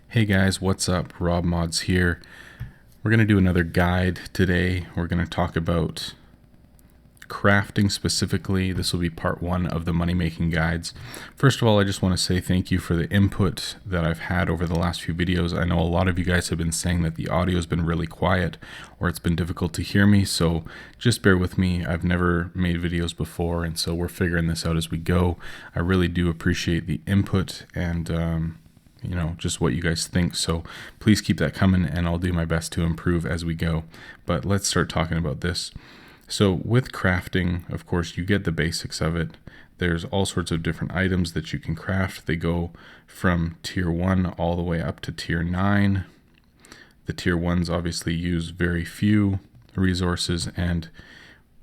Hey guys, what's up? Rob Mods here. We're going to do another guide today. We're going to talk about crafting specifically. This will be part one of the money making guides. First of all, I just want to say thank you for the input that I've had over the last few videos. I know a lot of you guys have been saying that the audio has been really quiet or it's been difficult to hear me, so just bear with me. I've never made videos before, and so we're figuring this out as we go. I really do appreciate the input and just what you guys think. So please keep that coming and I'll do my best to improve as we go. But let's start talking about this. So with crafting, of course, you get the basics of it. There's all sorts of different items that you can craft. They go from tier 1 all the way up to tier 9. The tier 1s obviously use very few resources, and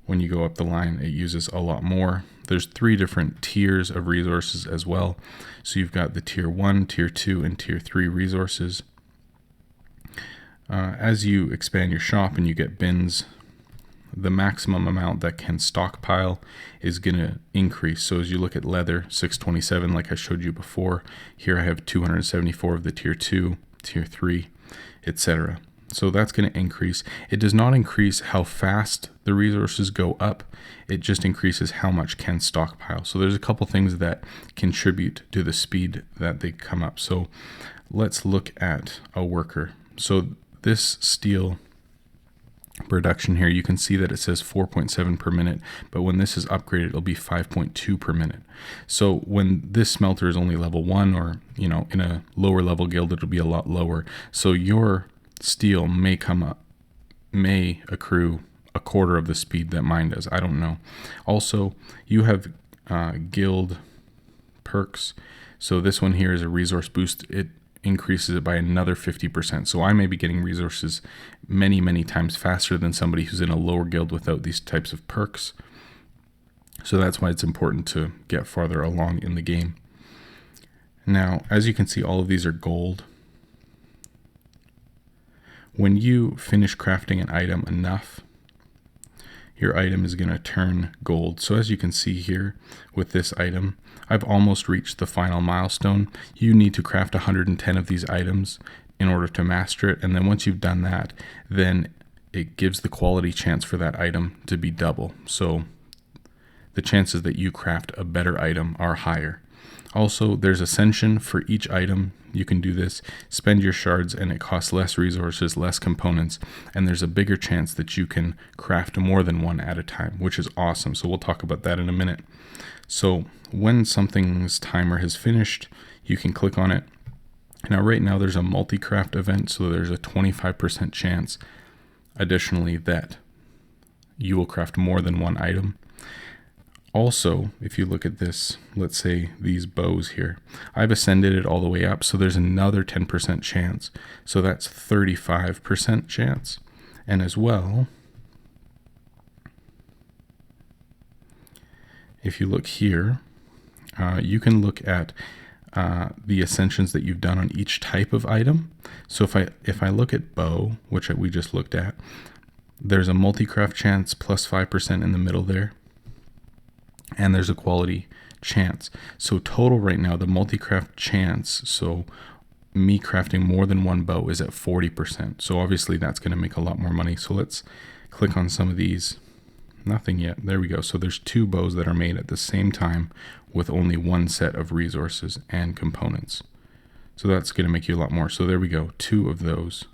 when you go up the line, it uses a lot more. There's 3 different tiers of resources as well. So you've got the tier 1, tier 2, and tier 3 resources. As you expand your shop and you get bins, the maximum amount that can stockpile is going to increase. So as you look at leather, 627, like I showed you before, here I have 274 of the tier 2, tier 3, etc. So that's going to increase. It does not increase how fast the resources go up. It just increases how much can stockpile. So there's a couple things that contribute to the speed that they come up. So let's look at a worker. So this steel production here, you can see that it says 4.7 per minute, but when this is upgraded, it'll be 5.2 per minute. So when this smelter is only level 1, or in a lower level guild, it'll be a lot lower. So your steel may accrue a quarter of the speed that mine does. I don't know. Also, you have guild perks. So this one here is a resource boost. It increases it by another 50%. So I may be getting resources many times faster than somebody who's in a lower guild without these types of perks. So that's why it's important to get farther along in the game. Now, as you can see, all of these are gold. When you finish crafting an item enough, your item is going to turn gold. So as you can see here with this item, I've almost reached the final milestone. You need to craft 110 of these items in order to master it. And then once you've done that, then it gives the quality chance for that item to be double. So the chances that you craft a better item are higher. Also, there's ascension for each item. You can do this, spend your shards, and it costs less resources, less components, and there's a bigger chance that you can craft more than one at a time, which is awesome. So we'll talk about that in a minute. So when something's timer has finished, you can click on it. Now right now there's a multicraft event, so there's a 25% chance additionally that you will craft more than one item. Also, if you look at this, let's say these bows here, I've ascended it all the way up, so there's another 10% chance. So that's 35% chance. And as well, if you look here, you can look at the ascensions that you've done on each type of item. So if I look at bow, which we just looked at, there's a multicraft chance plus 5% in the middle there. And there's a quality chance. So total right now, the multi-craft chance, so me crafting more than one bow, is at 40%. So obviously that's going to make a lot more money. So let's click on some of these. Nothing yet. There we go. So there's 2 bows that are made at the same time with only 1 set of resources and components. So that's going to make you a lot more. So there we go. 2 of those.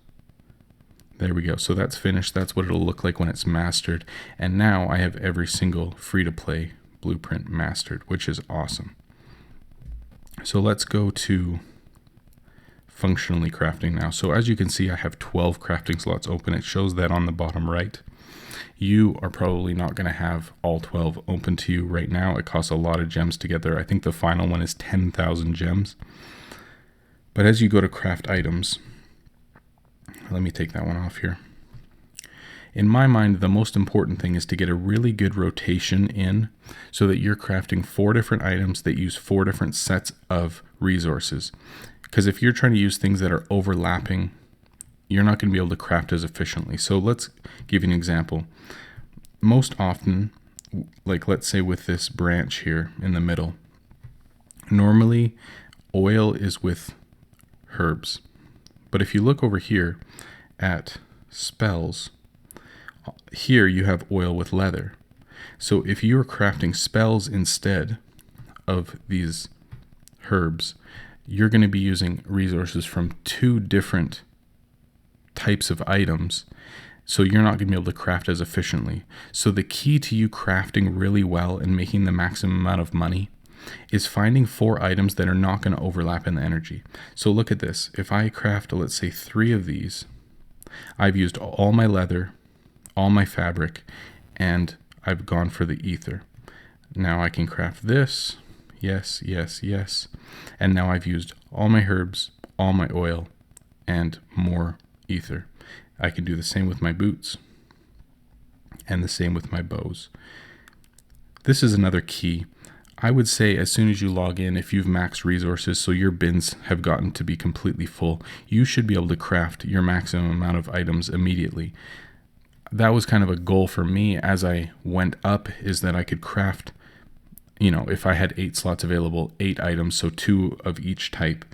There we go. So that's finished. That's what it'll look like when it's mastered. And now I have every single free-to-play blueprint mastered, which is awesome. So let's go to functionally crafting now. So as you can see, I have 12 crafting slots open. It shows that on the bottom right. You are probably not going to have all 12 open to you right now. It costs a lot of gems to get there. I think the final one is 10,000 gems. But as you go to craft items, let me take that one off here. In my mind, the most important thing is to get a really good rotation in so that you're crafting 4 different items that use 4 different sets of resources. Because if you're trying to use things that are overlapping, you're not going to be able to craft as efficiently. So let's give you an example. Most often, like let's say with this branch here in the middle, normally oil is with herbs. But if you look over here at spells, here you have oil with leather. So if you're crafting spells instead of these herbs, you're going to be using resources from two different types of items. So you're not going to be able to craft as efficiently. So the key to you crafting really well and making the maximum amount of money is finding 4 items that are not going to overlap in the energy. So look at this. If I craft, let's say 3 of these, I've used all my leather, all my fabric, and I've gone for the ether. Now I can craft this. Yes, yes, yes. And now I've used all my herbs, all my oil, and more ether. I can do the same with my boots and the same with my bows. This is another key. I would say as soon as you log in, if you've maxed resources, so your bins have gotten to be completely full, you should be able to craft your maximum amount of items immediately. That was kind of a goal for me as I went up, is that I could craft, if I had 8 slots available, 8 items, so 2 of each type,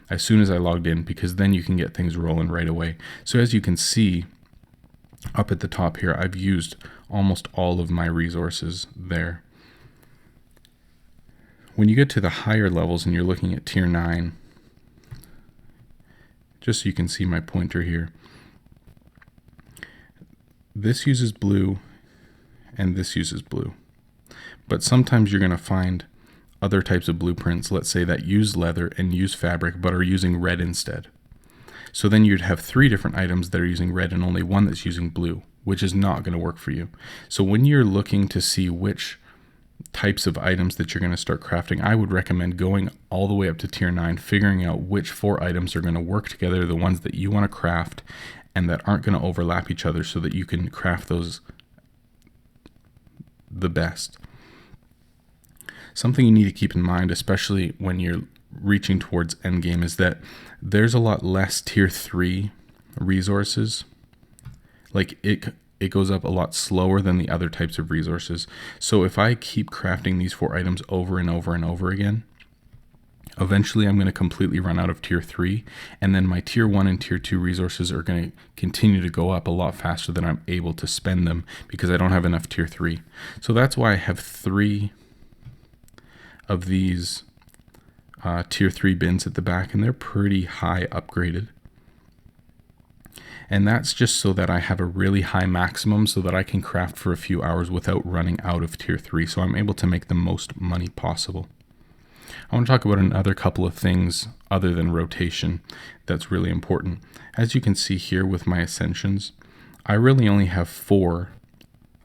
as soon as I logged in, because then you can get things rolling right away. So as you can see up at the top here, I've used almost all of my resources there. When you get to the higher levels and you're looking at tier 9, just so you can see my pointer here, this uses blue and this uses blue. But sometimes you're going to find other types of blueprints, let's say, that use leather and use fabric but are using red instead. So then you'd have 3 different items that are using red and only 1 that's using blue, which is not going to work for you. So when you're looking to see which types of items that you're going to start crafting, I would recommend going all the way up to tier 9, figuring out which 4 items are going to work together, the ones that you want to craft and that aren't going to overlap each other, so that you can craft those the best. Something you need to keep in mind, especially when you're reaching towards endgame, is that there's a lot less tier 3 resources. Like it goes up a lot slower than the other types of resources. So if I keep crafting these 4 items over and over and over again, eventually I'm going to completely run out of tier 3, and then my tier 1 and tier 2 resources are going to continue to go up a lot faster than I'm able to spend them, because I don't have enough tier 3. So that's why I have 3 of these tier 3 bins at the back, and they're pretty high upgraded. And that's just so that I have a really high maximum, so that I can craft for a few hours without running out of tier 3, so I'm able to make the most money possible. I want to talk about another couple of things other than rotation that's really important. As you can see here with my ascensions, I really only have 4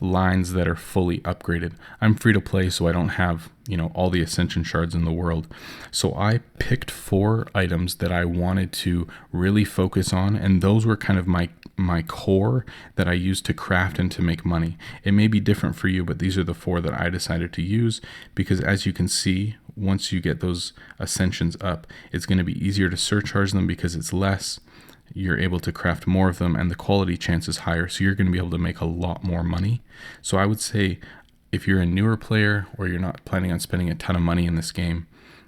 lines that are fully upgraded. I'm free to play, so I don't have, all the ascension shards in the world. So I picked 4 items that I wanted to really focus on, and those were kind of my core that I used to craft and to make money. It may be different for you, but these are the 4 that I decided to use, because as you can see, once you get those ascensions up, it's going to be easier to surcharge them because it's less. You're able to craft more of them, and the quality chance is higher, so you're going to be able to make a lot more money. So I would say, if you're a newer player or you're not planning on spending a ton of money in this game,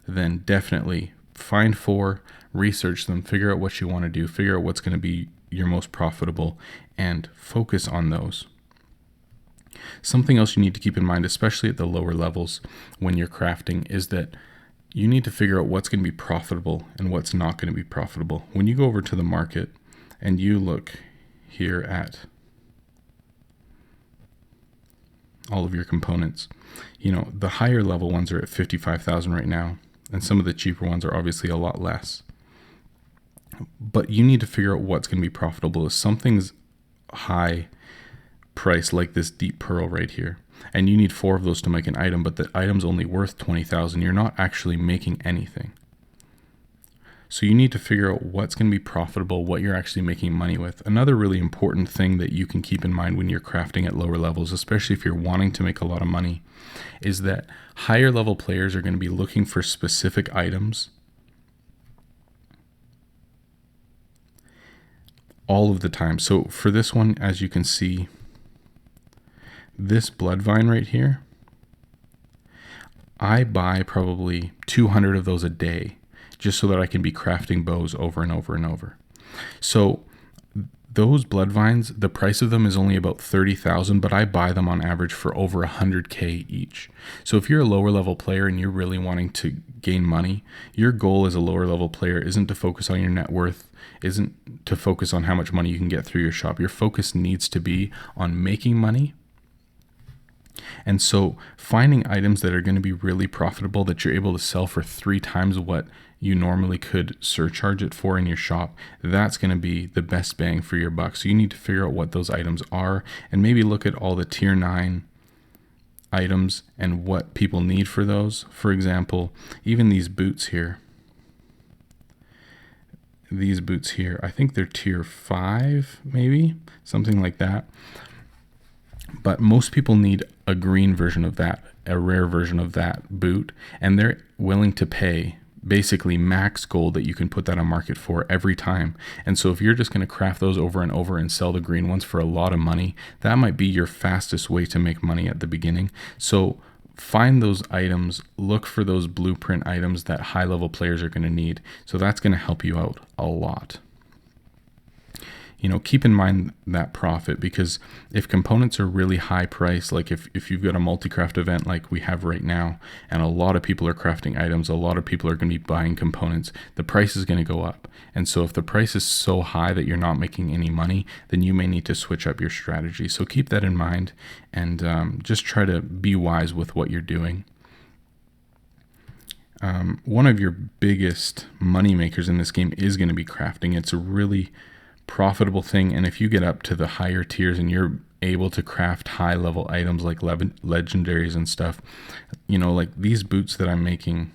then definitely find 4, research them, figure out what you want to do, figure out what's going to be your most profitable, and focus on those. Something else you need to keep in mind, especially at the lower levels when you're crafting, is that you need to figure out what's going to be profitable and what's not going to be profitable. When you go over to the market and you look here at all of your components, the higher level ones are at 55,000 right now, and some of the cheaper ones are obviously a lot less. But you need to figure out what's going to be profitable. If something's high price, like this deep pearl right here, and you need 4 of those to make an item, but the item's only worth 20,000, you're not actually making anything. So you need to figure out what's going to be profitable, what you're actually making money with. Another really important thing that you can keep in mind when you're crafting at lower levels, especially if you're wanting to make a lot of money, is that higher level players are going to be looking for specific items all of the time. So for this one, as you can see, this blood vine right here, I buy probably 200 of those a day, just so that I can be crafting bows over and over and over. So those blood vines, the price of them is only about 30,000, but I buy them on average for over 100K each. So if you're a lower level player and you're really wanting to gain money, your goal as a lower level player isn't to focus on your net worth, isn't to focus on how much money you can get through your shop. Your focus needs to be on making money. And so finding items that are going to be really profitable that you're able to sell for 3 times what you normally could surcharge it for in your shop, that's going to be the best bang for your buck. So you need to figure out what those items are and maybe look at all the tier 9 items and what people need for those. For example, even these boots here. These boots here, I think they're tier 5, maybe, something like that. But most people need a green version of that, a rare version of that boot, and they're willing to pay basically max gold that you can put that on market for every time. And so if you're just going to craft those over and over and sell the green ones for a lot of money, that might be your fastest way to make money at the beginning. So find those items, look for those blueprint items that high level players are going to need. So that's going to help you out a lot. Keep in mind that profit, because if components are really high price, like if you've got a multicraft event like we have right now, and a lot of people are crafting items, a lot of people are going to be buying components, the price is going to go up. And so if the price is so high that you're not making any money, then you may need to switch up your strategy. So keep that in mind and just try to be wise with what you're doing. One of your biggest money makers in this game is going to be crafting. It's a really profitable thing, and if you get up to the higher tiers and you're able to craft high level items like legendaries and stuff, like these boots that I'm making,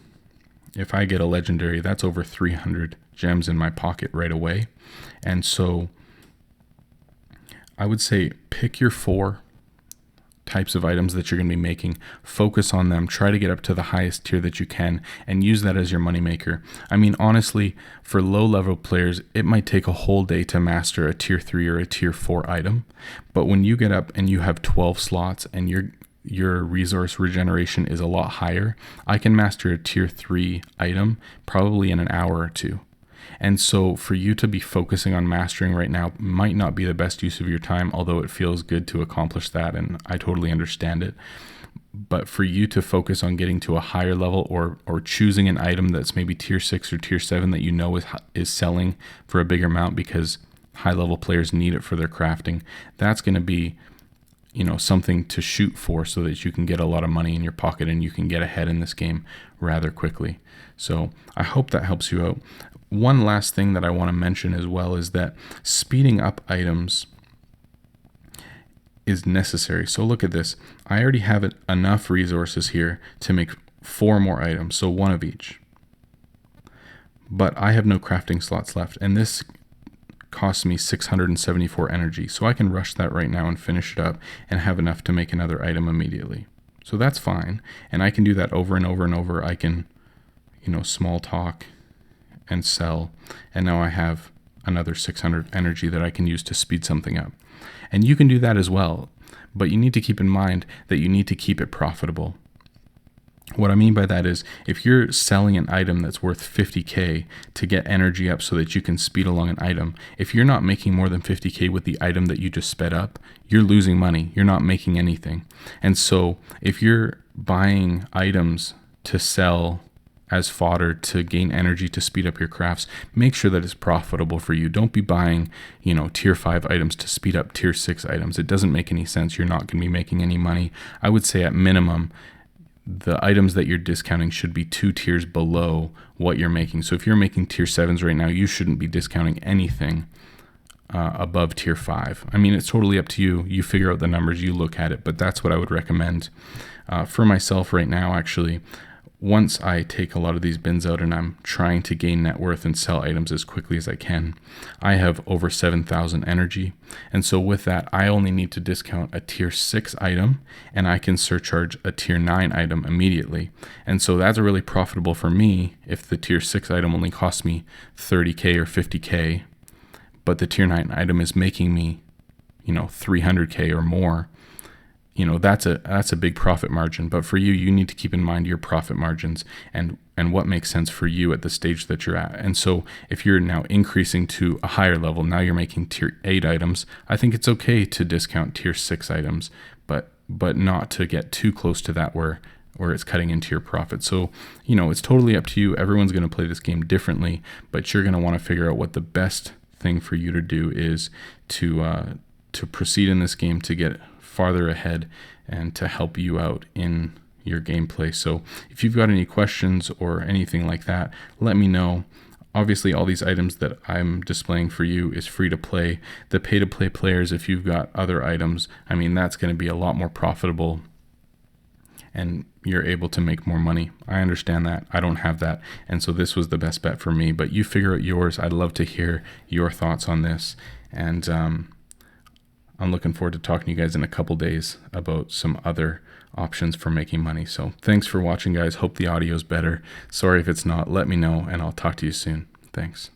if I get a legendary, that's over 300 gems in my pocket right away. And so I would say pick your 4 types of items that you're going to be making, focus on them, try to get up to the highest tier that you can, and use that as your moneymaker. I mean, honestly, for low level players, it might take a whole day to master a tier 3 or a tier 4 item. But when you get up and you have 12 slots and your resource regeneration is a lot higher, I can master a tier 3 item probably in an hour or 2. And so for you to be focusing on mastering right now might not be the best use of your time, although it feels good to accomplish that, and I totally understand it. But for you to focus on getting to a higher level, or choosing an item that's maybe tier 6 or tier 7 that you know is selling for a bigger amount because high level players need it for their crafting, that's going to be something to shoot for so that you can get a lot of money in your pocket and you can get ahead in this game rather quickly. So I hope that helps you out. One last thing that I want to mention as well is that speeding up items is necessary. So look at this. I already have enough resources here to make 4 more items, so 1 of each. But I have no crafting slots left, and this costs me 674 energy. So I can rush that right now and finish it up and have enough to make another item immediately. So that's fine. And I can do that over and over and over. I can, small talk and sell, and now I have another 600 energy that I can use to speed something up. And you can do that as well, but you need to keep in mind that you need to keep it profitable. What I mean by that is, if you're selling an item that's worth 50K to get energy up so that you can speed along an item, if you're not making more than 50K with the item that you just sped up, you're losing money. You're not making anything. And so if you're buying items to sell as fodder to gain energy to speed up your crafts, make sure that it's profitable for you. Don't be buying, tier 5 items to speed up tier 6 items. It doesn't make any sense. You're not going to be making any money. I would say at minimum, the items that you're discounting should be 2 tiers below what you're making. So if you're making tier 7s right now, you shouldn't be discounting anything above tier 5. I mean, it's totally up to you. You figure out the numbers, you look at it, but that's what I would recommend. For myself right now, actually, once I take a lot of these bins out and I'm trying to gain net worth and sell items as quickly as I can, I have over 7,000 energy. And so with that, I only need to discount a tier 6 item and I can surcharge a tier 9 item immediately. And so that's really profitable for me if the tier 6 item only costs me 30K or 50K, but the tier 9 item is making me, 300K or more. that's a big profit margin. But for you, you need to keep in mind your profit margins and what makes sense for you at the stage that you're at. And so if you're now increasing to a higher level, now you're making tier 8 items, I think it's okay to discount tier 6 items, but not to get too close to that where it's cutting into your profit. So, it's totally up to you. Everyone's going to play this game differently, but you're going to want to figure out what the best thing for you to do is to proceed in this game, to get farther ahead and to help you out in your gameplay. So if you've got any questions or anything like that, let me know. Obviously, all these items that I'm displaying for you is free to play. The pay to play players, if you've got other items, that's going to be a lot more profitable and you're able to make more money. I understand that. I don't have that. And so this was the best bet for me, but you figure out yours. I'd love to hear your thoughts on this. And I'm looking forward to talking to you guys in a couple days about some other options for making money. So thanks for watching, guys. Hope the audio is better. Sorry if it's not. Let me know, and I'll talk to you soon. Thanks.